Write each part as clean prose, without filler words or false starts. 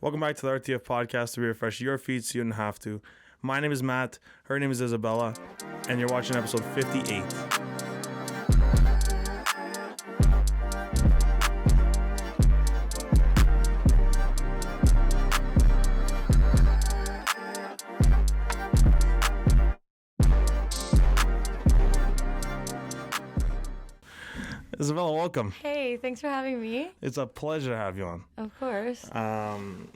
Welcome back to the RTF podcast, to refresh your feed so you don't have to. My name is Matt, her name is Isabella, and you're watching episode 58. Isabella, welcome. Hey, thanks for having me. It's a pleasure to have you on. Of course.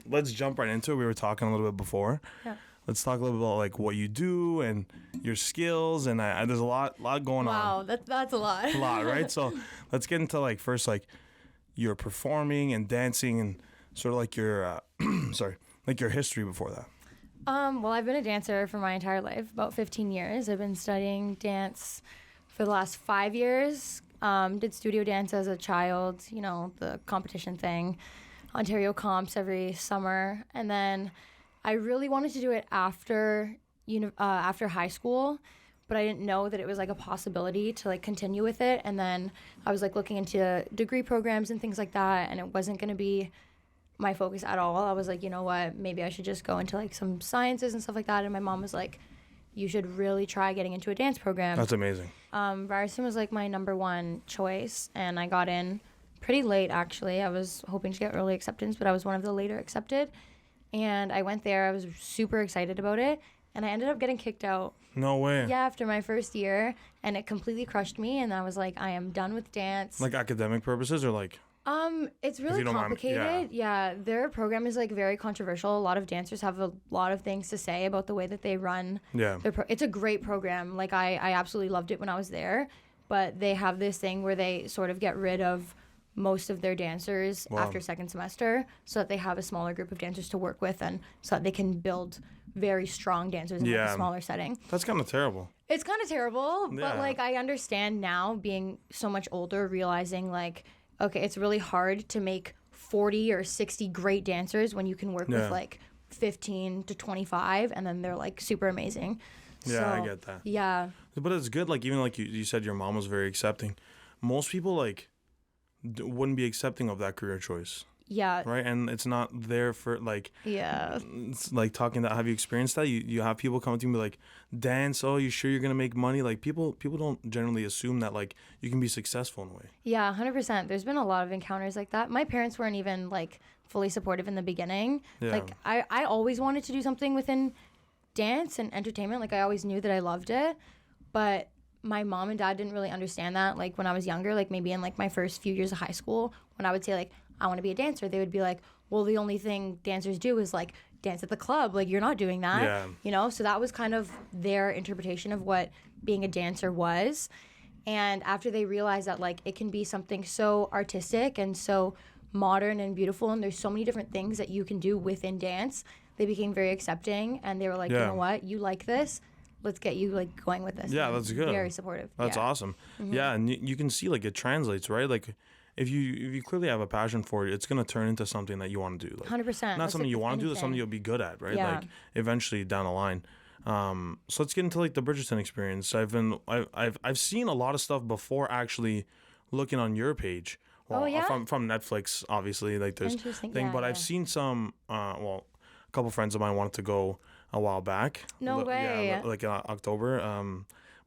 Let's jump right into it. We were talking a little bit before. Yeah. Let's talk a little bit about like what you do and your skills, and there's a lot going on. Wow, that's a lot. A lot, right? So let's get into like first like your performing and dancing and sort of like your your history before that. Well, I've been a dancer for my entire life, about 15 years. I've been studying dance for the last 5 years. Did studio dance as a child, you know, the competition thing, Ontario comps every summer. And then I really wanted to do it after high school, but I didn't know that it was like a possibility to like continue with it. And then I was like looking into degree programs and things like that, and it wasn't going to be my focus at all. I was like, you know what, maybe I should just go into like some sciences and stuff like that. And my mom was like, you should really try getting into a dance program. That's amazing. Ryerson was like my number one choice, and I got in pretty late actually. I was hoping to get early acceptance, but I was one of the later accepted. And I went there. I was super excited about it, and I ended up getting kicked out. No way. Yeah, after my first year, and it completely crushed me, and I was like, I am done with dance. Like academic purposes or like? It's really complicated. Yeah, their program is like very controversial. A lot of dancers have a lot of things to say about the way that they run. Yeah. It's a great program. Like I absolutely loved it when I was there, but they have this thing where they sort of get rid of most of their dancers after second semester so that they have a smaller group of dancers to work with, and so that they can build very strong dancers in like a smaller setting. That's kind of terrible. It's kind of terrible, but like I understand now, being so much older, realizing like, okay, it's really hard to make 40 or 60 great dancers when you can work with like 15 to 25, and then they're like super amazing. Yeah, so, I get that. Yeah. But it's good, like even like you said your mom was very accepting. Most people like wouldn't be accepting of that career choice. Yeah. Right? And it's not there for like... Yeah. It's like talking that... Have you experienced that? You have people come to you and be like, dance, oh, you sure you're going to make money? Like people don't generally assume that like you can be successful in a way. Yeah, 100%. There's been a lot of encounters like that. My parents weren't even like fully supportive in the beginning. Yeah. Like I always wanted to do something within dance and entertainment. Like I always knew that I loved it, but my mom and dad didn't really understand that. Like when I was younger, like maybe in like my first few years of high school, when I would say like, I want to be a dancer, they would be like, well, the only thing dancers do is like dance at the club. Like you're not doing that, you know? So that was kind of their interpretation of what being a dancer was. And after they realized that like it can be something so artistic and so modern and beautiful, and there's so many different things that you can do within dance, they became very accepting, and they were like, you know what, you like this? Let's get you like going with this. Yeah, that's good. Very supportive. That's awesome. Mm-hmm. Yeah, and you can see like it translates, right? Like if you clearly have a passion for it, it's gonna turn into something that you want to do. Like, 100%. Not something you want to do, it's something you'll be good at, right? Yeah. Like eventually down the line. So let's get into like the Bridgerton experience. I've seen a lot of stuff before actually looking on your page. Well, from Netflix, obviously. Like there's thing, but I've seen some. A couple friends of mine wanted to go a while back. No way. Yeah, like October.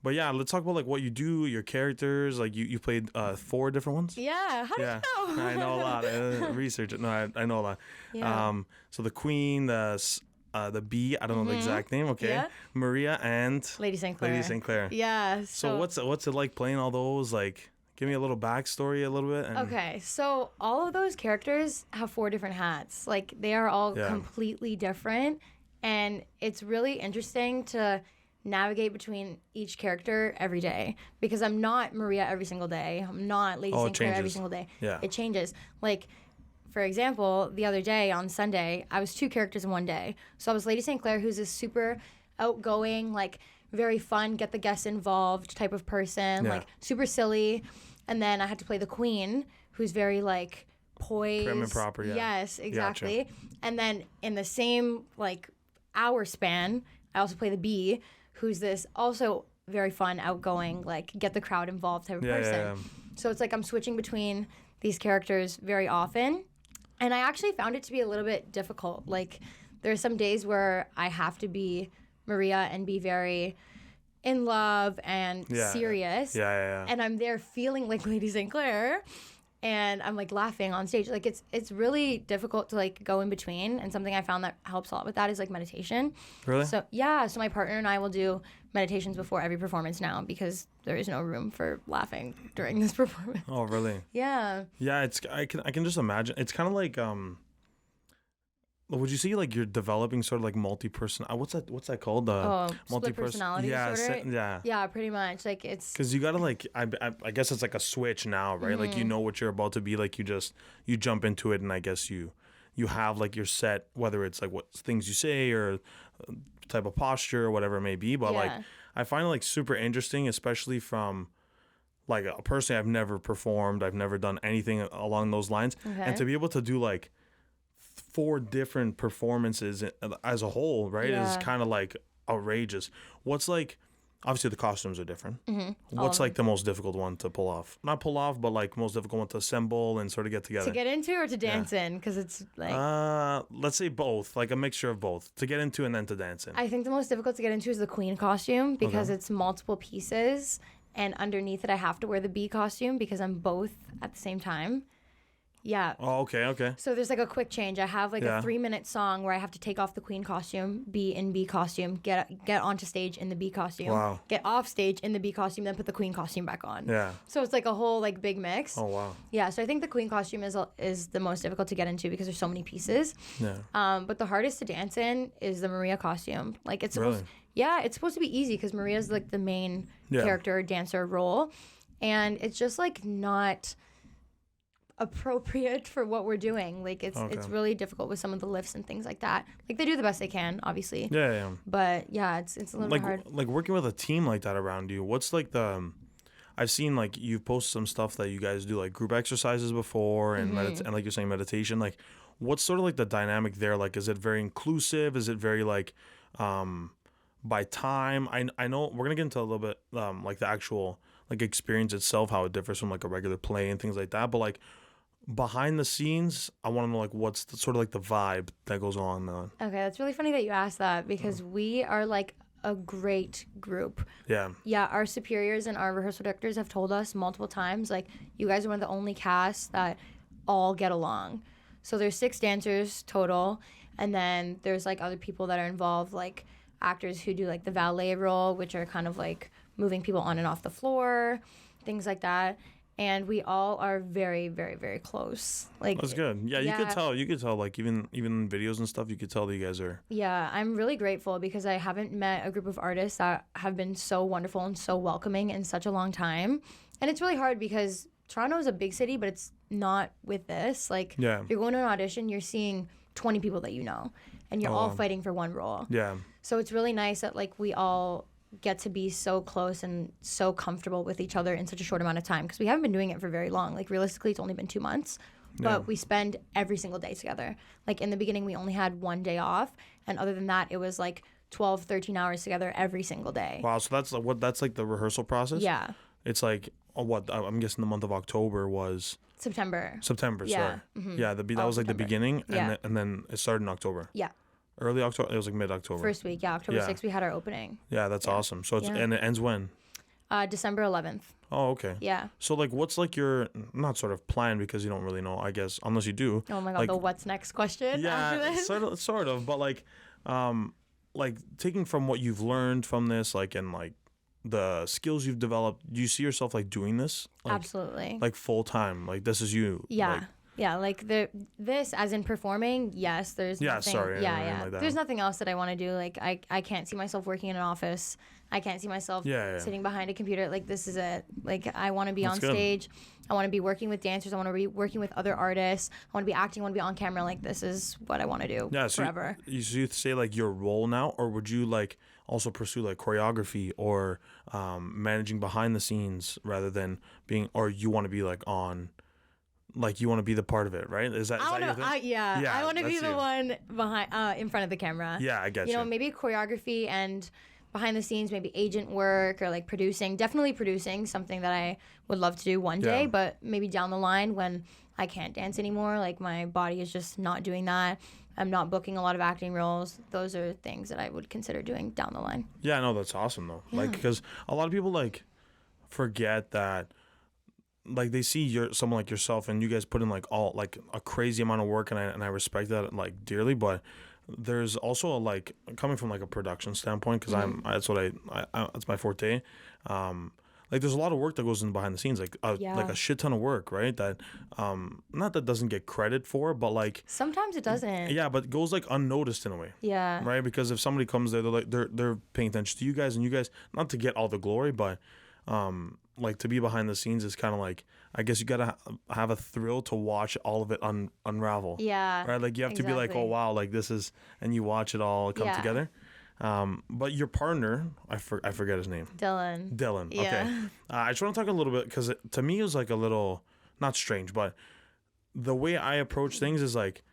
But yeah, let's talk about like what you do, your characters. Like you played 4 different ones. Yeah. How do you know? I know a lot. Research it. No, I know a lot. Yeah. So the Queen, the Bee. I don't know the exact name. Okay. Yeah. Maria and Lady St. Clair. Yeah. So what's it like playing all those? Like, give me a little backstory a little bit. Okay, so all of those characters have 4 different hats. Like they are all completely different, and it's really interesting to navigate between each character every day, because I'm not Maria every single day. I'm not Lady St. Clair every single day. Yeah. It changes. Like, for example, the other day on Sunday, I was 2 characters in one day. So I was Lady St. Clair, who's this super outgoing, like very fun, get the guests involved type of person, like super silly. And then I had to play the Queen, who's very like poised. Prim and proper, yeah. Yes, exactly. Gotcha. And then in the same like hour span, I also play the Bee, who's this also very fun, outgoing, like get the crowd involved type of person. Yeah. So it's like I'm switching between these characters very often. And I actually found it to be a little bit difficult. Like, there's some days where I have to be Maria and be very in love and serious. Yeah. And I'm there feeling like Lady St. Clair. And I'm like laughing on stage. Like it's really difficult to like go in between. And something I found that helps a lot with that is like meditation. Really? So yeah. So my partner and I will do meditations before every performance now because there is no room for laughing during this performance. Oh, really? Yeah. Yeah. I can just imagine. It's kind of like would you see like you're developing sort of like multi-person? What's that called? Split personality disorder. Yeah. Yeah, pretty much. Like it's because you gotta like I guess it's like a switch now, right? Mm-hmm. Like you know what you're about to be. Like you jump into it, and I guess you have like your set, whether it's like what things you say or type of posture or whatever it may be. But like I find it like super interesting, especially from like a person I've never performed, I've never done anything along those lines, and to be able to do like 4 different performances as a whole, right, is kind of like outrageous. What's like, obviously the costumes are different. What's like the most difficult one to pull off? Not pull off, but like most difficult one to assemble and sort of get together. To get into or to dance in? Because it's like let's say both, like a mixture of both. To get into and then to dance in. I think the most difficult to get into is the queen costume because it's multiple pieces, and underneath it I have to wear the bee costume because I'm both at the same time. Yeah. Oh, okay. So there's like a quick change. I have like a 3-minute song where I have to take off the queen costume, be in bee costume, get onto stage in the bee costume, get off stage in the bee costume, then put the queen costume back on. Yeah. So it's like a whole like big mix. Oh, wow. Yeah. So I think the queen costume is the most difficult to get into because there's so many pieces. Yeah. But the hardest to dance in is the Maria costume. Like it's supposed. Really? Yeah, it's supposed to be easy because Maria's like the main character dancer role, and it's just like not appropriate for what we're doing. Like it's really difficult with some of the lifts and things like that. Like they do the best they can, obviously. Yeah. But yeah, it's a little like, bit hard. Like working with a team like that around you, what's like the I've seen like you've posted some stuff that you guys do like group exercises before and and like you're saying meditation. Like what's sort of like the dynamic there? Like is it very inclusive? Is it very like by time? I know we're gonna get into a little bit like the actual like experience itself, how it differs from like a regular play and things like that. But like behind the scenes, I want to know like what's the, sort of like the vibe that goes on. Okay, that's really funny that you asked that because we are like a great group. Yeah. Yeah, our superiors and our rehearsal directors have told us multiple times like you guys are one of the only casts that all get along. So there's 6 dancers total, and then there's like other people that are involved, like actors who do like the valet role, which are kind of like moving people on and off the floor, things like that. And we all are very, very, very close. Like that's good. Yeah, you could tell. You could tell. Like even in videos and stuff, you could tell that you guys are. Yeah, I'm really grateful because I haven't met a group of artists that have been so wonderful and so welcoming in such a long time. And it's really hard because Toronto is a big city, but it's not with this. Like you're going to an audition, you're seeing 20 people that you know, and you're all fighting for one role. Yeah. So it's really nice that like we all get to be so close and so comfortable with each other in such a short amount of time because we haven't been doing it for very long. Like realistically, it's only been 2 months, but we spend every single day together. Like in the beginning, we only had 1 day off, and other than that, it was like 12, 13 hours together every single day. Wow, so that's like the rehearsal process? Yeah. It's like I'm guessing the month of October was September. Sorry. Mm-hmm. Yeah, that was like the beginning, and then it started in October. Yeah. Early October. It was like mid-October. First week, October 6th, we had our opening. Yeah, that's awesome. So it's and it ends when? December 11th. Oh, okay. Yeah. So like, what's like your not sort of plan because you don't really know, I guess, unless you do. Oh my God, like, the what's next question. Yeah, after this? sort of, but like taking from what you've learned from this, like and like the skills you've developed, do you see yourself like doing this? Like, absolutely. Like full time, like this is you. Yeah. Like, yeah, like this as in performing, yes, there's nothing. Sorry. Yeah. Like that. There's nothing else that I want to do. Like I can't see myself working in an office. I can't see myself sitting behind a computer. Like this is it. Like I want to be on stage. I want to be working with dancers. I want to be working with other artists. I want to be acting. I want to be on camera. Like this is what I want to do forever. You say like your role now, or would you like also pursue like choreography or managing behind the scenes rather than being, or you want to be like on. Like you want to be the part of it, right? Is that your thing? I want to be the one behind, in front of the camera. Yeah, I get you. You know, maybe choreography and behind the scenes, maybe agent work or like producing. Definitely producing, something that I would love to do one day. But maybe down the line when I can't dance anymore. Like my body is just not doing that. I'm not booking a lot of acting roles. Those are things that I would consider doing down the line. Yeah, no, that's awesome though. Yeah. Like, because a lot of people like forget that, like they see someone like yourself and you guys put in like all like a crazy amount of work, and I respect that like dearly, but there's also like coming from like a production standpoint, because that's what I that's my forte. Like there's a lot of work that goes in behind the scenes, like like a shit ton of work, right? That not that doesn't get credit for, but like sometimes it doesn't. Yeah, but it goes like unnoticed in a way. Yeah. Right? Because if somebody comes there, they're paying attention to you guys, and you guys, not to get all the glory, but like to be behind the scenes is kind of like, I guess you gotta have a thrill to watch all of it unravel. Yeah. Right? Like you have to be like, oh wow, like this is, and you watch it all come together. But your partner, I forget his name. Dylan. Yeah. Okay. I just want to talk a little bit, because to me it was like a little, not strange, but the way I approach things is like,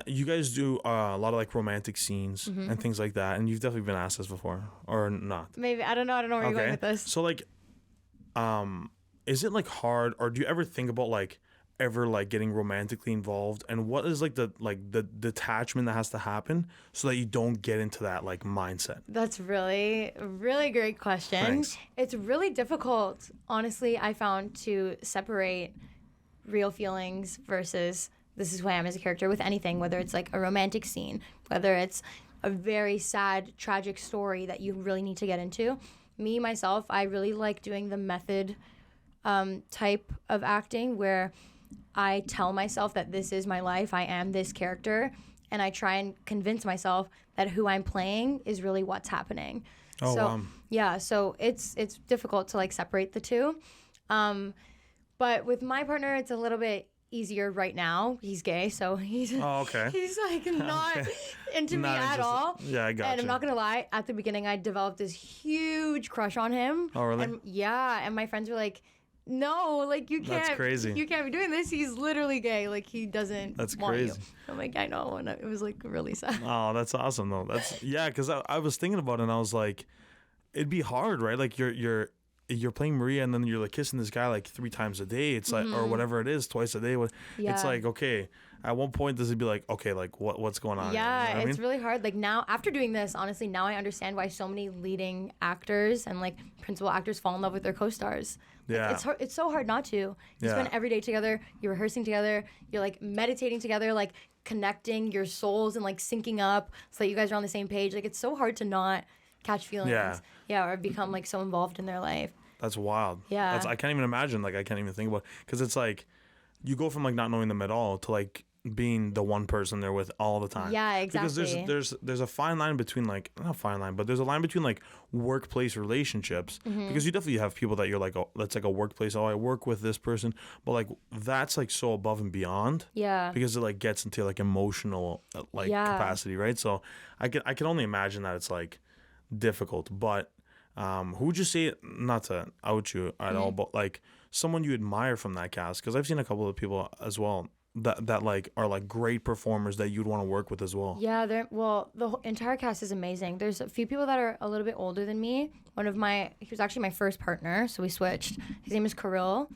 you guys do a lot of like romantic scenes and things like that, and you've definitely been asked this before, or not? Maybe. I don't know where you're going with this. So like, is it like hard, or do you ever think about like ever like getting romantically involved, and what is like the detachment that has to happen so that you don't get into that like mindset? That's really great question. Thanks. It's really difficult, honestly, I found, to separate real feelings versus this is who I am as a character with anything, whether it's like a romantic scene, whether it's a very sad, tragic story that you really need to get into. Me, myself, I really like doing the method type of acting where I tell myself that this is my life, I am this character, and I try and convince myself that who I'm playing is really what's happening. Yeah, so it's difficult to like separate the two. But with my partner, it's a little bit easier right now. He's gay, so he's he's like not into me at all. Yeah, I got And I'm not gonna lie, at the beginning I developed this huge crush on him. Oh, really? And and my friends were like, no, like you can't. That's crazy. You can't be doing this. He's literally gay. Like he doesn't want you. I'm like, I know, and it was like really sad. Oh, that's awesome though. That's because I was thinking about it, and I was like, it'd be hard, right? Like you're playing Maria, and then you're like kissing this guy like 3 times a day. It's like, or whatever it is, twice a day. It's like, okay, at one point does it be like, okay, like what's going on? Yeah, you know it's really hard. Like now, after doing this, honestly, now I understand why so many leading actors and like principal actors fall in love with their co-stars. Yeah, it's hard, it's so hard not to. You spend every day together. You're rehearsing together. You're like meditating together, like connecting your souls and like syncing up so that you guys are on the same page. Like it's so hard to not catch feelings. Or become like so involved in their life. That's wild. Yeah. I can't even imagine. Like, I can't even think about it. Because it's like, you go from like not knowing them at all to like being the one person they're with all the time. Yeah, exactly. Because there's a fine line between like, not a fine line, but there's a line between like workplace relationships. Because you definitely have people that you're like, oh, that's like a workplace. Oh, I work with this person. But like, that's like so above and beyond. Yeah. Because it like gets into like emotional like capacity, right? So I can only imagine that it's like difficult. But who would you say, not to out you at all, but like someone you admire from that cast? Because I've seen a couple of people as well that like are like great performers that you'd want to work with as well. Yeah, the entire cast is amazing. There's a few people that are a little bit older than me. He was actually my first partner, so we switched. His name is Kirill.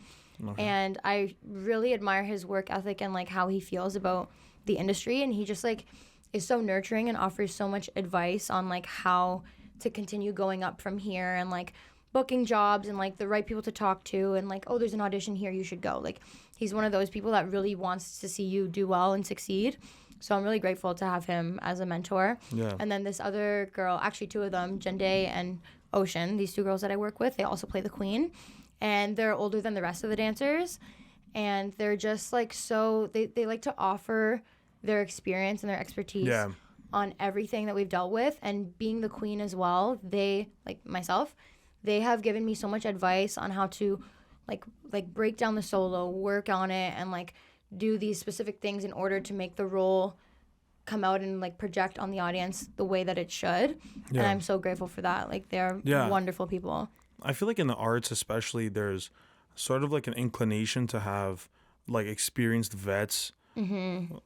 Okay. And I really admire his work ethic and like how he feels about the industry, and he just like is so nurturing and offers so much advice on like how to continue going up from here and like booking jobs and like the right people to talk to and like, oh, there's an audition here, you should go. Like he's one of those people that really wants to see you do well and succeed. So I'm really grateful to have him as a mentor. Yeah. And then this other girl, actually 2 of them, Jende and Ocean, these 2 girls that I work with, they also play the queen, and they're older than the rest of the dancers, and they're just like they like to offer their experience and their expertise on everything that we've dealt with. And being the queen as well, they, like myself, they have given me so much advice on how to like break down the solo, work on it, and like do these specific things in order to make the role come out and like project on the audience the way that it should. And I'm so grateful for that. Like they're wonderful people. I feel like in the arts especially, there's sort of like an inclination to have like experienced vets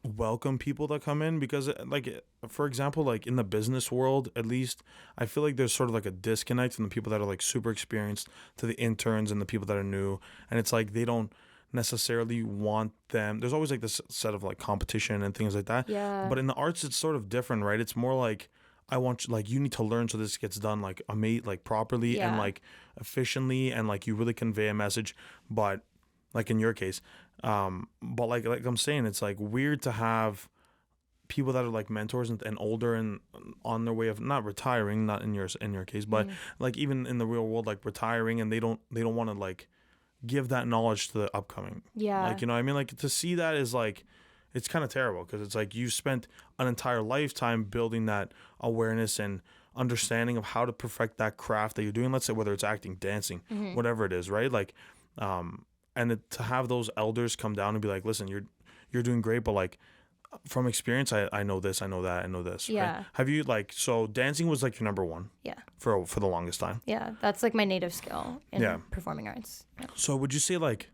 welcome people that come in, because like, for example, like in the business world, at least, I feel like there's sort of like a disconnect from the people that are like super experienced to the interns and the people that are new. And it's like they don't necessarily want them. There's always like this set of like competition and things like that. Yeah. But in the arts, it's sort of different, right? It's more like I want you, like you need to learn so this gets done like like properly and like efficiently and like you really convey a message. But like in your case, but like I'm saying, it's like weird to have people that are like mentors and older and on their way of not retiring, not in your case, but like even in the real world, like retiring and they don't want to like give that knowledge to the upcoming. Yeah. Like, you know what I mean? Like to see that is like, it's kind of terrible because it's like you spent an entire lifetime building that awareness and understanding of how to perfect that craft that you're doing. Let's say whether it's acting, dancing, whatever it is, right? Like, to have those elders come down and be like, listen, you're doing great, but like from experience, I know this, I know that, I know this. Yeah. Right? Have you like, so dancing was like your number one? Yeah. For the longest time. Yeah. That's like my native skill in performing arts. Yeah. So would you say like,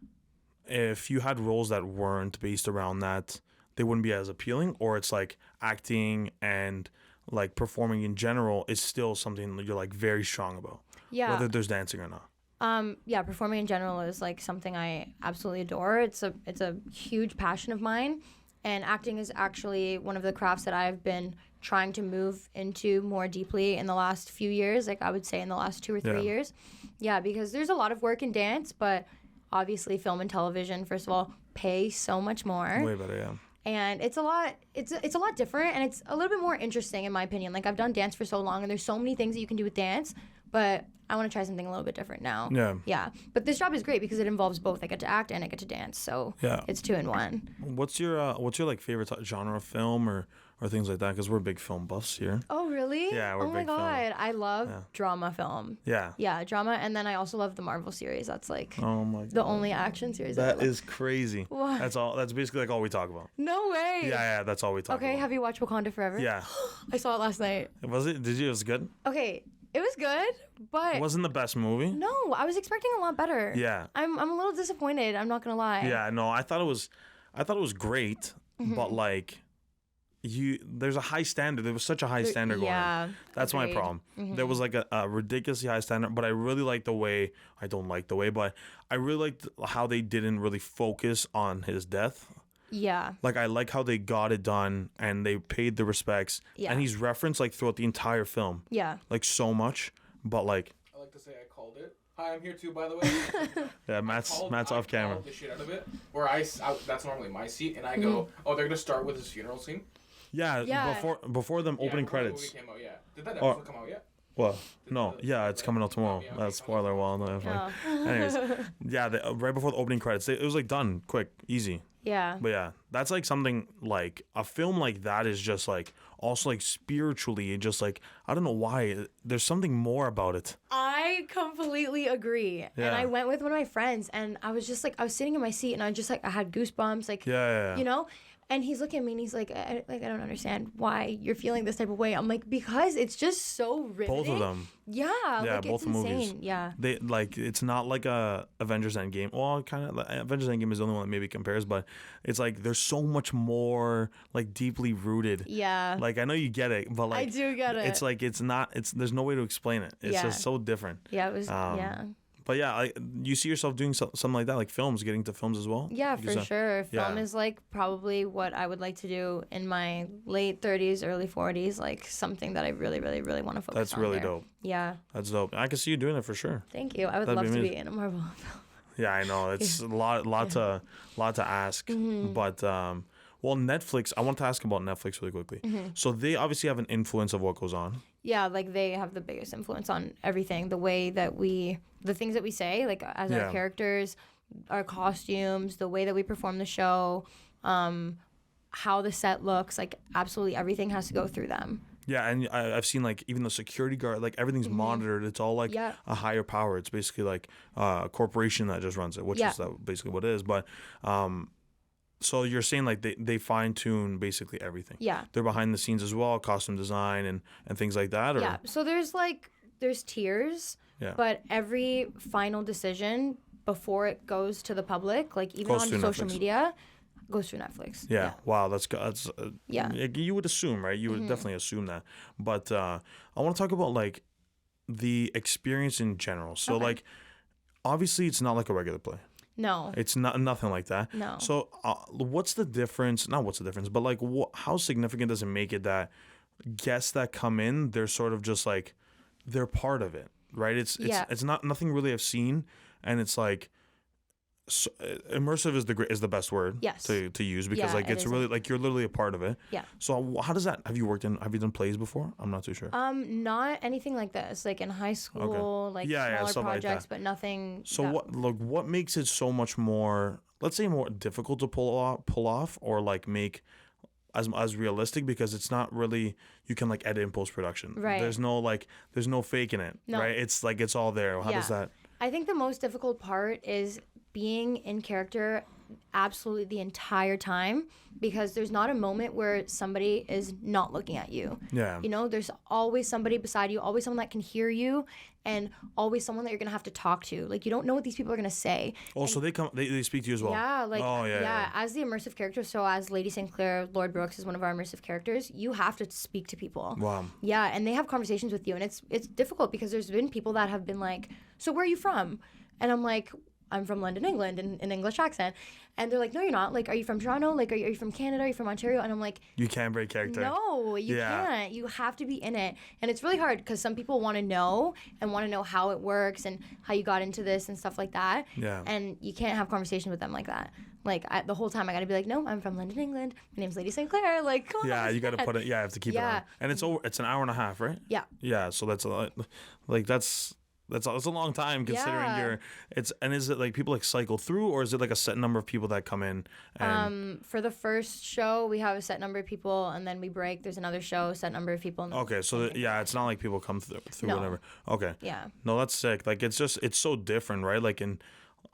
if you had roles that weren't based around that, they wouldn't be as appealing, or it's like acting and like performing in general is still something that you're like very strong about? Yeah. Whether there's dancing or not. Yeah, performing in general is like something I absolutely adore. It's a huge passion of mine. And acting is actually one of the crafts that I've been trying to move into more deeply in the last few years. Like I would say in the last 2 or 3 years. Yeah, because there's a lot of work in dance, but obviously film and television, first of all, pay so much more. Way better, yeah. And it's a lot different, and it's a little bit more interesting in my opinion. Like I've done dance for so long and there's so many things that you can do with dance, but I want to try something a little bit different now. Yeah. Yeah. But this job is great because it involves both. I get to act and I get to dance. So it's 2 in 1. What's your like favorite genre of film or things like that? Because we're big film buffs here. Oh, really? Yeah, we're big film. Oh my God. I love drama film. Yeah. Yeah, drama. And then I also love the Marvel series. That's like the only action series that is crazy. What? That's basically like all we talk about. No way. Yeah, that's all we talk about. Okay, have you watched Wakanda Forever? Yeah. I saw it last night. Was it? Did you? It was good? Okay. It was good, but it wasn't the best movie. No, I was expecting a lot better. Yeah. I'm a little disappointed, I'm not gonna lie. Yeah, no, I thought it was great, but like there's a high standard. There was such a high standard going on. That's agreed. My problem. There was like a ridiculously high standard, but I really liked the way, but I really liked how they didn't really focus on his death. Yeah. Like I like how they got it done and they paid the respects. Yeah. And he's referenced like throughout the entire film. Yeah. Like so much, but like. I like to say I called it. Hi, I'm here too, by the way. Yeah, Matt's off camera. I called the shit out of it. Where that's normally my seat, and I go, oh, they're gonna start with his funeral scene. Yeah. Before them opening credits. The movie came out, yeah. Did that episode come out yet? Well, no, it's coming out tomorrow. That's spoiler. Well, no, anyways, right before the opening credits, it was like done quick, easy. Yeah. But yeah, that's like something like a film like that is just like also like spiritually and just like I don't know why there's something more about it. I completely agree. Yeah. And I went with one of my friends and I was just like I was sitting in my seat and I just like I had goosebumps like you know. And he's looking at me and he's like, I don't understand why you're feeling this type of way. I'm like, because it's just so riveting. Both of them. Yeah, like both it's insane. Movies. Yeah. They like it's not like a Avengers Endgame. Well, kind of. Avengers Endgame is the only one that maybe compares, but it's like there's so much more like deeply rooted. Yeah. Like I know you get it, but like I do get it. It's like it's not. There's no way to explain it. It's just so different. Yeah, it was. But yeah, you see yourself doing something like that, like films, getting to films as well? Yeah, for sure. Film is like probably what I would like to do in my late 30s, early 40s, like something that I really, really, really want to focus on. That's really dope. Yeah. That's dope. I can see you doing it for sure. Thank you. I would love to be in a Marvel film. Yeah, I know. It's a lot to ask. But well, Netflix, I want to ask about Netflix really quickly. So they obviously have an influence of what goes on. Yeah, like they have the biggest influence on everything. The things that we say, like as our characters, our costumes, the way that we perform the show, how the set looks, like absolutely everything has to go through them. Yeah, and I've seen like even the security guard, like everything's monitored. It's all like a higher power. It's basically like a corporation that just runs it, which is basically what it is. But so you're saying like they fine tune basically everything. Yeah. They're behind the scenes as well, costume design and things like that. Or? Yeah. So there's tiers. Yeah. But every final decision before it goes to the public, like even on social media, goes through Netflix. Yeah. Wow. That's you would assume, right? You would definitely assume that. But I want to talk about like the experience in general. So like, obviously it's not like a regular play. No. It's not nothing like that. No. So what's the difference? Not what's the difference, but like how significant does it make it that guests that come in, they're sort of just like they're part of it, right? It's not nothing really I've seen, and it's like so, immersive is the best word to use because like it's really like you're literally a part of it. Yeah. So how does that? Have you done plays before? I'm not too sure. Not anything like this. Like in high school, like smaller projects, but nothing. So what makes it so much more, let's say, more difficult to pull off or like make as realistic, because it's not really, you can like edit in post production. Right. There's no faking it. No. Right. It's like it's all there. How does that? I think the most difficult part is being in character absolutely the entire time, because there's not a moment where somebody is not looking at you. Yeah. You know, there's always somebody beside you, always someone that can hear you, and always someone that you're gonna have to talk to. Like, you don't know what these people are gonna say. Oh, so they speak to you as well. Yeah, like as the immersive character, so as Lady St. Clair, Lord Brooks is one of our immersive characters, you have to speak to people. Wow. Yeah, and they have conversations with you, and it's difficult because there's been people that have been like, so where are you from? And I'm like, I'm from London, England, in an English accent. And they're like, no, you're not. Like, are you from Toronto? Like, are you from Canada? Are you from Ontario? And I'm like, you can't break character. No, you can't. You have to be in it. And it's really hard because some people want to know how it works and how you got into this and stuff like that. Yeah. And you can't have conversation with them like that. Like, the whole time I got to be like, no, I'm from London, England. My name's Lady St. Clair. Like, come on. Yeah, you got to put it. Yeah, I have to keep it on. And it's an hour and a half, right? Yeah. Yeah, so that's a lot. Like, that's a long time considering is it like people like cycle through, or is it like a set number of people that come in? And for the first show we have a set number of people, and then we break. There's another show, set number of people. Okay, so it's not like people come through whatever. Okay. Yeah. No, that's sick. Like it's so different, right? Like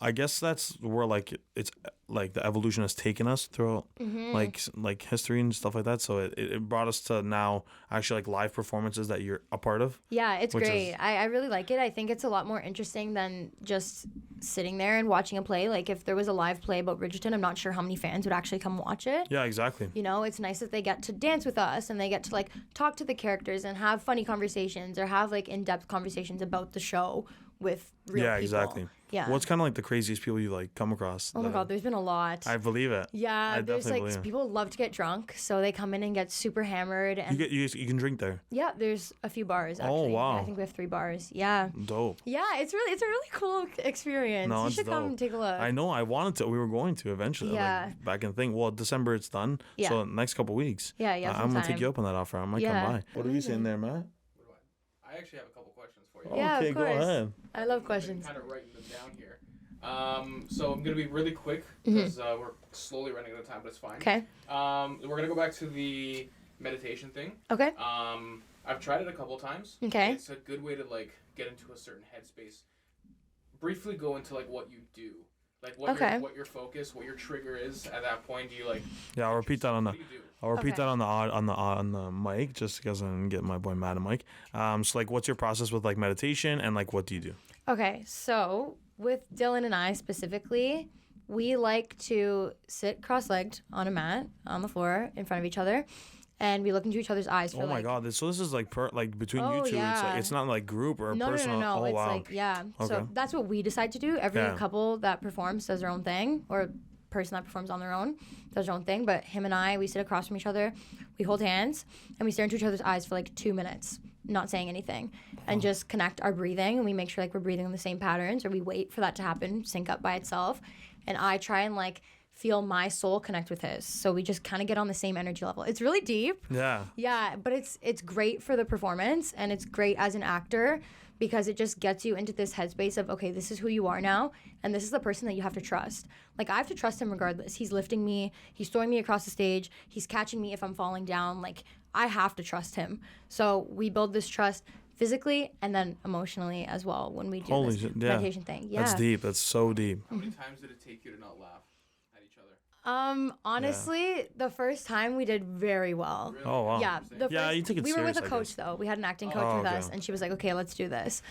I guess that's where like it's like the evolution has taken us through like history and stuff like that. So it brought us to now actually like live performances that you're a part of. Yeah, it's great. I really like it. I think it's a lot more interesting than just sitting there and watching a play. Like if there was a live play about Bridgerton, I'm not sure how many fans would actually come watch it. Yeah, exactly. You know, it's nice that they get to dance with us and they get to like talk to the characters and have funny conversations or have like in-depth conversations about the show with real people. Yeah, exactly. Yeah. What's kind of like the craziest people you like come across? Oh my God, there's been a lot. I believe it. Yeah, there's like people love to get drunk, so they come in and get super hammered. And you can drink there. Yeah, there's a few bars actually. Oh wow. Yeah, I think we have 3 bars. Yeah. Dope. Yeah, it's a really cool experience. No, you should come and take a look. I know. I wanted to. We were going to eventually. Yeah. Like, back in the thing. Well, December it's done. Yeah. So next couple weeks. Yeah. I'm gonna take you up on that offer. I might come by. What are you saying there, Matt? I actually have a couple questions for you. Yeah, okay, of course. Go ahead. I love questions. Kind of writing them down here. So I'm gonna be really quick because we're slowly running out of time, but it's fine. Okay. We're gonna go back to the meditation thing. Okay. I've tried it a couple times. Okay. It's a good way to like get into a certain headspace. Briefly go into like what you do, like what your focus, what your trigger is at that point. Do you like? Yeah, I'll repeat that on the. What do you do? I'll repeat that on the mic, just because I didn't get my boy Matt a mic. So like, what's your process with like meditation, and like, what do you do? Okay, so with Dylan and I specifically, we like to sit cross-legged on a mat on the floor in front of each other, and we look into each other's eyes. Oh my God! So this is like between you two. Yeah. It's not like group or no, personal. No. Oh it's wow. like Okay. So that's what we decide to do. Every couple that performs does their own thing, or person that performs on their own does their own thing. But him and I, we sit across from each other, we hold hands, and we stare into each other's eyes for like 2 minutes, not saying anything, and just connect our breathing, and we make sure like we're breathing in the same patterns, or we wait for that to happen, sync up by itself. And I try and like feel my soul connect with his, so we just kind of get on the same energy level. It's really deep. Yeah, but it's great for the performance, and it's great as an actor, because it just gets you into this headspace of, okay, this is who you are now, and this is the person that you have to trust. Like, I have to trust him regardless. He's lifting me, he's throwing me across the stage, he's catching me if I'm falling down. Like, I have to trust him. So we build this trust physically and then emotionally as well when we do this meditation thing. Yeah. That's deep. That's so deep. How many times did it take you to not laugh at each other? Honestly, the first time we did very well. Really? Oh wow. Yeah, you took it we serious. were with a coach though. We had an acting coach with us, and she was like, "Okay, let's do this,"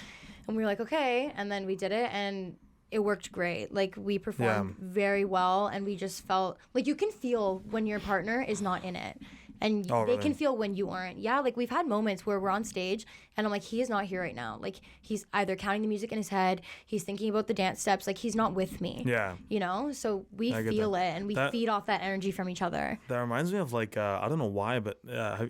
and we were like, "Okay," and then we did it, and it worked great. Like, we performed very well, and we just felt like you can feel when your partner is not in it, and Oh, they really? can feel when you aren't. Yeah, like we've had moments where we're on stage and I'm like, he is not here right now. Like he's either counting the music in his head, he's thinking about the dance steps, like he's not with me. Yeah. You know? So we I get feel that. it and we feed off that energy from each other. That reminds me of like I don't know why, but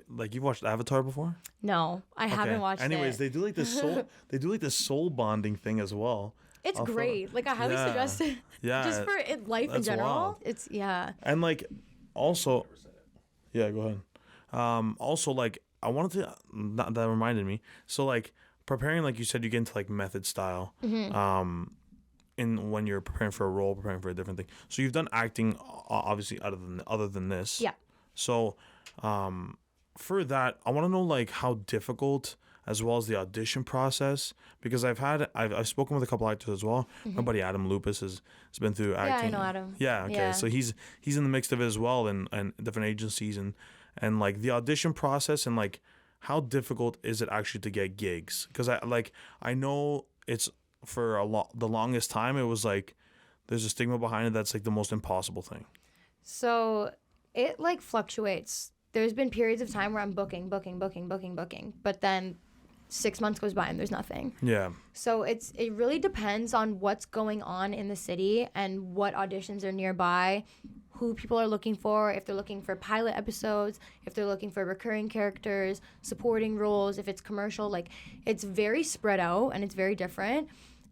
like you've watched Avatar before? No, I haven't watched Anyways, it. they do like this soul they do like this soul bonding thing as well. It's great. Like I highly suggest it. Yeah. Just for life in That's general. wild. It's And like also yeah, go ahead. Also like I wanted to that reminded me. So like preparing, like you said, you get into like method style. In when you're preparing for a role, preparing for a different thing. So you've done acting obviously other than this. Yeah. So for that, I want to know like how difficult as well as the audition process, because I've spoken with a couple actors as well. My buddy Adam Lupus has been through acting. Yeah, I know Adam. Yeah, okay. Yeah. So he's in the mix of it as well, and different agencies and like the audition process, and like how difficult is it actually to get gigs? Because I know it's for the longest time it was like there's a stigma behind it that's like the most impossible thing. So it like fluctuates. There's been periods of time where I'm booking, but then 6 months goes by and there's nothing. Yeah. So it really depends on what's going on in the city and what auditions are nearby, who people are looking for, if they're looking for pilot episodes, if they're looking for recurring characters, supporting roles, if it's commercial. Like it's very spread out and it's very different.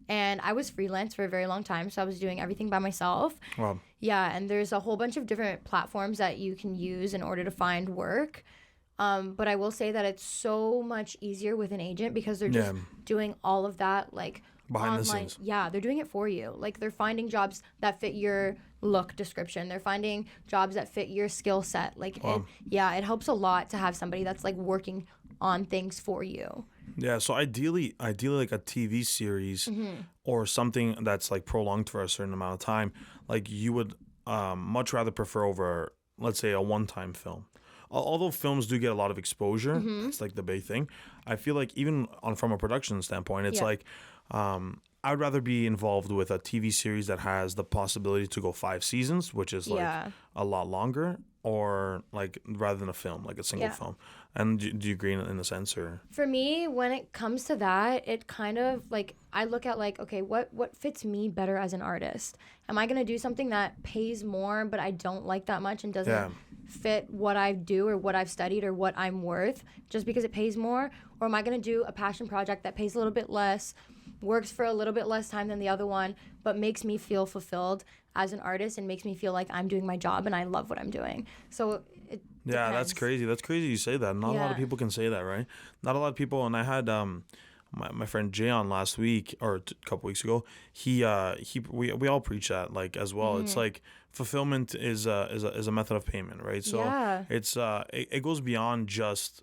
And I was freelance for a very long time, so I was doing everything by myself. Wow. Yeah, and there's a whole bunch of different platforms that you can use in order to find work. But I will say that it's so much easier with an agent because they're just doing all of that like behind online. the scenes. Yeah, they're doing it for you. Like they're finding jobs that fit your look description. They're finding jobs that fit your skill set. Like it helps a lot to have somebody that's like working on things for you. Yeah, so ideally like a TV series or something that's like prolonged for a certain amount of time, like you would much rather prefer over, let's say, a one-time film. Although films do get a lot of exposure, it's like the big thing. I feel like even from a production standpoint, it's like I'd rather be involved with a TV series that has the possibility to go 5 seasons, which is like a lot longer, or like rather than a film, like a single film. And do you agree in a sense, or? For me, when it comes to that, it kind of like I look at like, okay, what fits me better as an artist? Am I gonna do something that pays more, but I don't like that much and doesn't fit what I do or what I've studied or what I'm worth just because it pays more? Or am I gonna do a passion project that pays a little bit less, works for a little bit less time than the other one, but makes me feel fulfilled as an artist and makes me feel like I'm doing my job and I love what I'm doing? So it depends. That's crazy. That's crazy you say that. Not a lot of people can say that, right? Not a lot of people. And I had my friend Jay on last week or a couple weeks ago. We all preach that like as well. It's like fulfillment is a method of payment, right? So it's it goes beyond just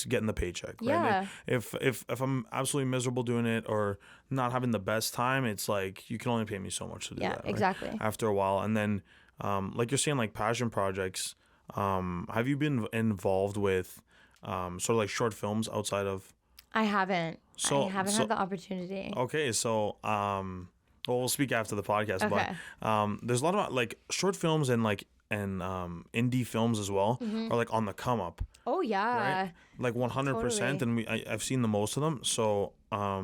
getting the paycheck, right? Yeah. If I'm absolutely miserable doing it or not having the best time, it's like you can only pay me so much to do that. Right? Exactly. After a while, and then like you're saying, like passion projects. Have you been involved with sort of like short films outside of? I haven't. I haven't had the opportunity. Okay, so well, we'll speak after the podcast, but there's a lot of like short films and indie films as well are like on the come up. Oh yeah. Right? Like 100%, and I've seen the most of them. So I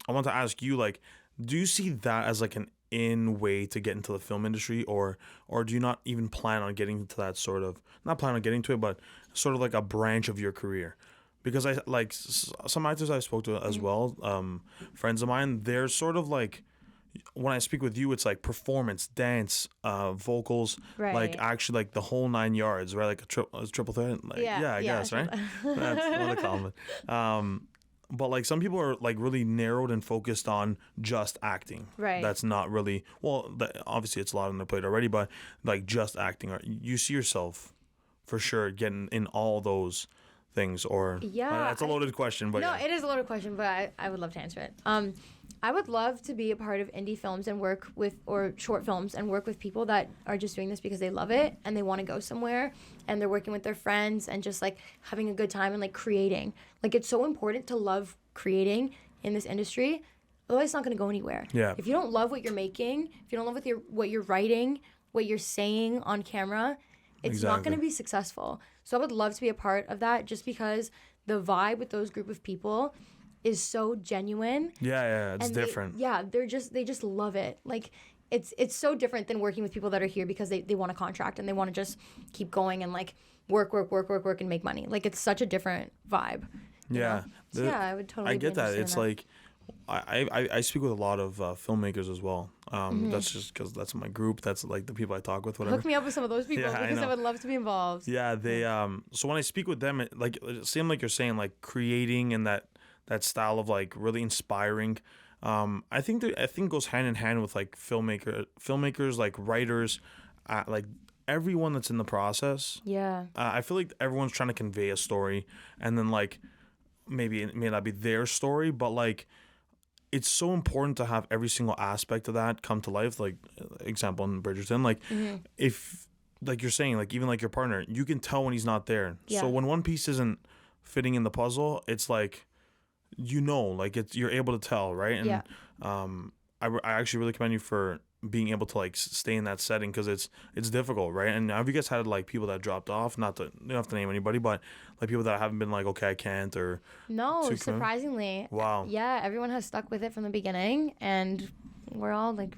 want to ask you, like, do you see that as like an way to get into the film industry, or do you not even plan on getting into that sort of, not plan on getting to it, but sort of like a branch of your career? Because I like some actors I spoke to as well, friends of mine, they're sort of like, when I speak with you, it's like performance, dance, vocals, like actually like the whole 9 yards, right? Like a triple threat. Like, I guess, right? That's what they call it. But like some people are like really narrowed and focused on just acting. Right. That's not really, well, obviously it's a lot on their plate already, but like just acting. You see yourself for sure getting in all those things, or that's a loaded question, but it is a loaded question, but I would love to answer it. I would love to be a part of indie films and work with, or short films, and work with people that are just doing this because they love it and they want to go somewhere and they're working with their friends and just like having a good time and like creating. Like it's so important to love creating in this industry. Otherwise it's not going to go anywhere. Yeah. If you don't love what you're making, if you don't love what you're writing, what you're saying on camera, it's not going to be successful. So I would love to be a part of that, just because the vibe with those group of people is so genuine. Yeah, it's different. They just love it. Like, it's so different than working with people that are here because they want a contract and they want to just keep going and like work and make money. Like, it's such a different vibe. Yeah. So yeah, I would totally. I get that. It's like, I speak with a lot of filmmakers as well. That's just because that's my group. That's like the people I talk with. Whatever. Hook me up with some of those people because I would love to be involved. Yeah, they. So when I speak with them, it same like you're saying, like creating and that style of like really inspiring. I think it goes hand in hand with like filmmakers, like writers, like everyone that's in the process. Yeah. I feel like everyone's trying to convey a story, and then like maybe it may not be their story, but like it's so important to have every single aspect of that come to life. Like example in Bridgerton, like if like you're saying, like even like your partner, you can tell when he's not there. Yeah. So when one piece isn't fitting in the puzzle, it's like, like you're able to tell, right? And I actually really commend you for being able to like stay in that setting, because it's difficult, right? And have you guys had like people that dropped off? You don't have to name anybody, but like people that haven't been like, okay, I can't, or no, surprisingly. Wow. Yeah, everyone has stuck with it from the beginning, and we're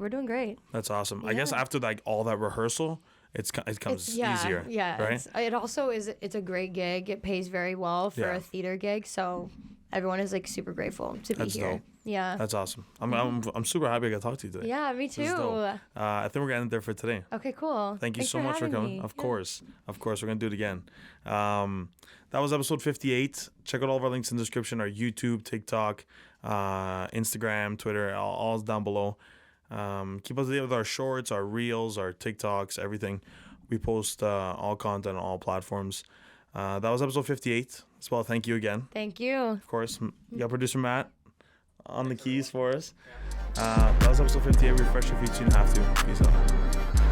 doing great. That's awesome. Yeah. I guess after like all that rehearsal, it comes easier. Yeah, right. It also it's a great gig. It pays very well for a theater gig, so everyone is like super grateful to be here. Dope. Yeah, that's awesome. I'm super happy I got to talk to you today. Yeah, me too. I think we're gonna end there for today. Okay, cool. Thanks so much for coming. Of course, we're gonna do it again. That was episode 58. Check out all of our links in the description: our YouTube, TikTok, Instagram, Twitter, all is down below. Keep up to date with our shorts, our reels, our TikToks, everything. We post all content on all platforms. That was episode 58. Isabella, thank you again. Thank you. Of course, you got producer Matt on the keys for us. That was episode 58. Refresh your feed so you don't have to. Peace out.